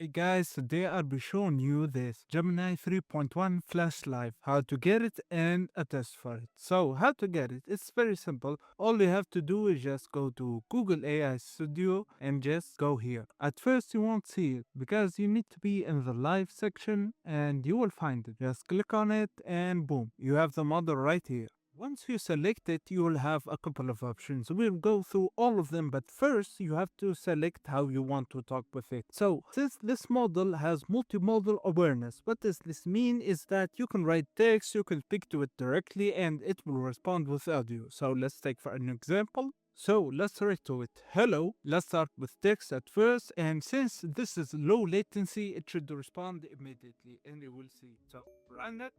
Hey guys, today I'll be showing you this Gemini 3.1 Flash Live, how to get it and a test for it. So, how to get it? It's very simple. All you have to do is just go to Google AI Studio and just go here. At first, you won't see it because you need to be in the live section and you will find it. Just click on it and boom, you have the model right here. Once you select it, you will have a couple of options. We'll go through all of them, but first you have to select how you want to talk with it. So, since this model has multimodal awareness, what does this mean is that you can write text, you can speak to it directly, and it will respond with audio. So, let's take for an example. So let's write to it. Hello. Let's start with text at first, and since this is low latency, it should respond immediately, and you will see. So run it.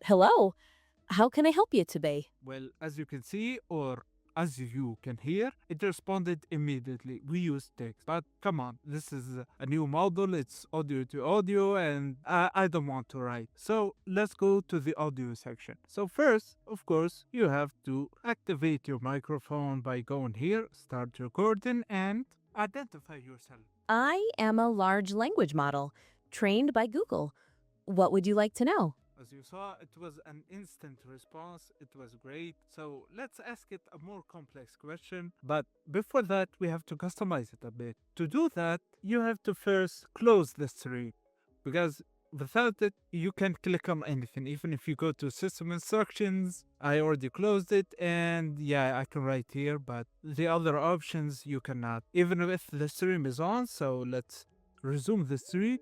Hello, how can I help you today? Well, as you can see, or as you can hear, it responded immediately. We use text, but come on, this is a new model. It's audio to audio, and I don't want to write. So let's go to the audio section. So first, of course, you have to activate your microphone by going here, start recording, and identify yourself. I am a large language model trained by Google. What would you like to know? As you saw, it was an instant response. It was great. So let's ask it a more complex question. But before that, we have to customize it a bit. To do that, you have to first close the stream because without it, you can't click on anything. Even if you go to system instructions, I already closed it and yeah, I can write here, but the other options you cannot, even if the stream is on. So let's resume the stream.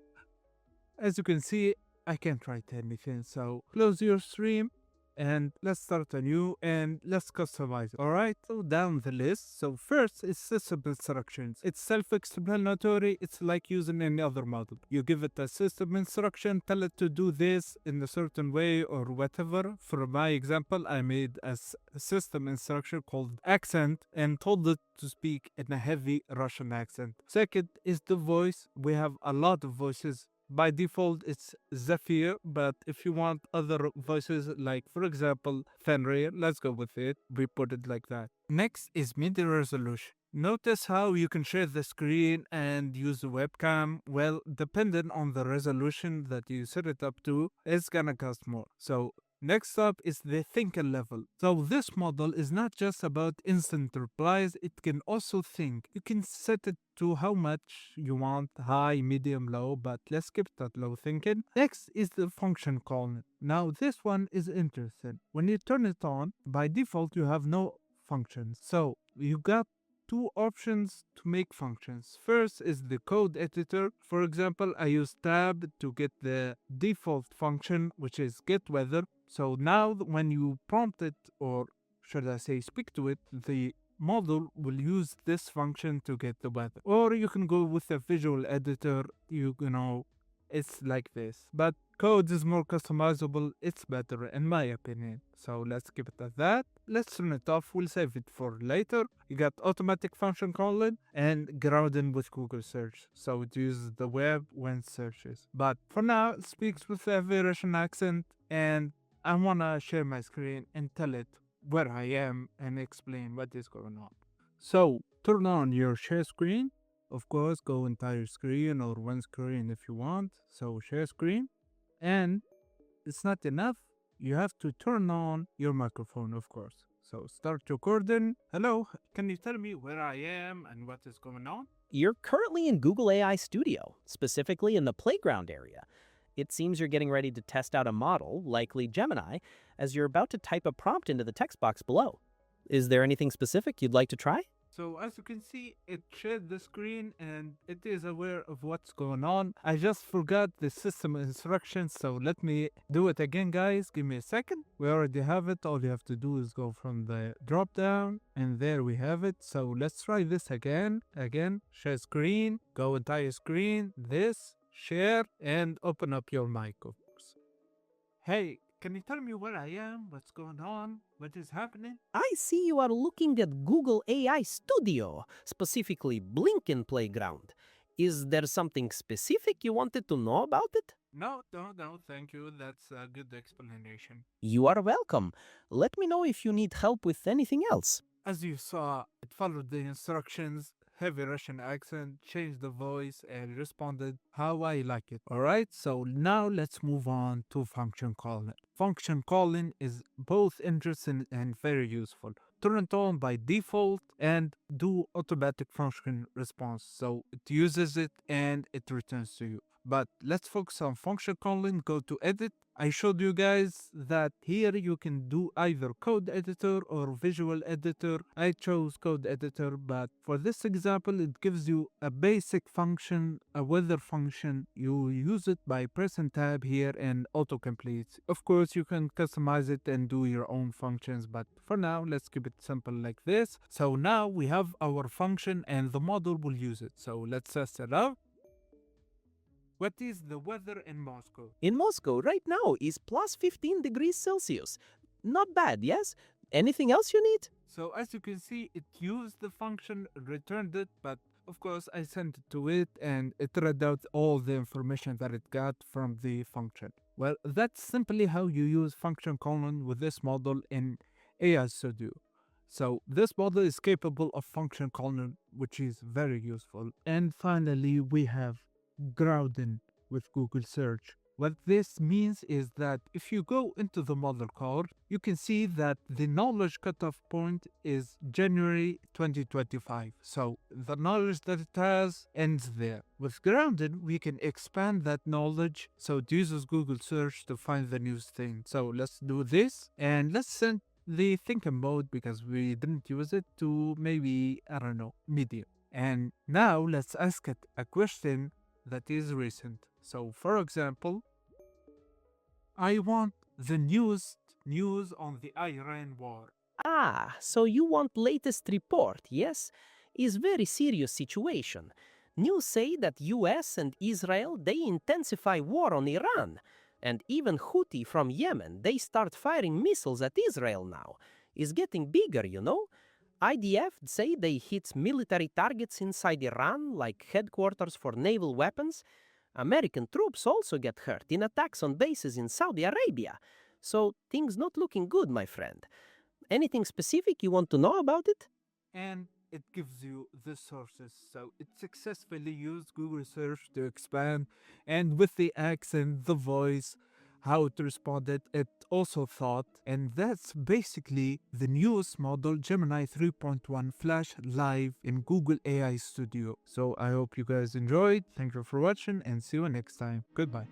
As you can see, I can't write anything. So close your stream and let's start anew and let's customize it. Alright, so down the list. So first is system instructions. It's self-explanatory. It's like using any other model. You give it a system instruction, tell it to do this in a certain way or whatever. For my example, I made a system instruction called accent and told it to speak in a heavy Russian accent. Second is the voice. We have a lot of voices. By default, it's Zephyr, but if you want other voices, like for example, Fenrir, let's go with it. We put it like that. Next is media resolution. Notice how you can share the screen and use the webcam. Well, depending on the resolution that you set it up to, it's gonna cost more. So next up is the thinking level. So this model is not just about instant replies, it can also think. You can set it to how much you want, high, medium, low, but let's skip that low thinking. Next is the function calling. Now this one is interesting. When you turn it on, by default you have no functions. So you got two options to make functions. First is the code editor. For example, I use tab to get the default function, which is get weather. So now when you prompt it, or should I say speak to it, the model will use this function to get the weather. Or you can go with a visual editor, you know, it's like this. But code is more customizable, it's better in my opinion. So let's keep it at that. Let's turn it off, we'll save it for later. You got automatic function calling and grounding with Google search. So it uses the web when searches. But for now, it speaks with a very Russian accent and I wanna share my screen and tell it where I am and explain what is going on. So turn on your share screen. Of course, go entire screen or one screen if you want. So share screen. And it's not enough. You have to turn on your microphone, of course. So start recording. Hello, can you tell me where I am and what is going on? You're currently in Google AI Studio, specifically in the playground area. It seems you're getting ready to test out a model, likely Gemini, as you're about to type a prompt into the text box below. Is there anything specific you'd like to try? So as you can see, it shared the screen and it is aware of what's going on. I just forgot the system instructions, so let me do it again, guys. Give me a second. We already have it. All you have to do is go from the drop down and there we have it. So let's try this again. Again, share screen, go entire screen, this, share, and open up your mic, of course. Hey, can you tell me where I am? What's going on? What is happening? I see you are looking at Google AI Studio, specifically Blinken Playground. Is there something specific you wanted to know about it? No, thank you. That's a good explanation. You are welcome. Let me know if you need help with anything else. As you saw, it followed the instructions. heavy Russian accent, changed the voice, and responded how I like it. Alright, so now let's move on to function calling. Function calling is both interesting and very useful. Turn it on by default and do automatic function response. So it uses it and it returns to you. But let's focus on function calling. Go to edit. I showed you guys that here you can do either code editor or visual editor. I chose code editor, but for this example, it gives you a basic function, a weather function. You use it by pressing tab here and autocomplete. Of course, you can customize it and do your own functions, but for now, let's keep it simple like this. So now we have our function and the model will use it. So let's test it out. What is the weather in Moscow? In Moscow, right now, is plus 15 degrees Celsius. Not bad, yes? Anything else you need? So as you can see, it used the function, returned it, but of course I sent it to it and it read out all the information that it got from the function. Well, that's simply how you use function calling with this model in AI Studio. So this model is capable of function calling, which is very useful. And finally, we have grounding with Google search. What this means is that if you go into the model code, you can see that the knowledge cutoff point is January 2025. So the knowledge that it has ends there. With grounded, we can expand that knowledge so it uses Google search to find the news thing. So let's do this and let's send the thinking mode, because we didn't use it, to maybe, I don't know, medium. And now let's ask it a question that is recent. So for example, I want the news on the Iran war. Ah, so you want latest report, yes? Is very serious situation. News say that US and Israel, they intensify war on Iran. And even Houthi from Yemen, they start firing missiles at Israel now. Is getting bigger, you know? IDF say they hit military targets inside Iran, like headquarters for naval weapons. American troops also get hurt in attacks on bases in Saudi Arabia. So things not looking good, my friend. Anything specific you want to know about it? And it gives you the sources. So it successfully used Google search to expand, and with the accent, the voice, how it responded, it also thought. And that's basically the newest model, Gemini 3.1 Flash live in Google AI Studio. So I hope you guys enjoyed. Thank you for watching and see you next time. Goodbye.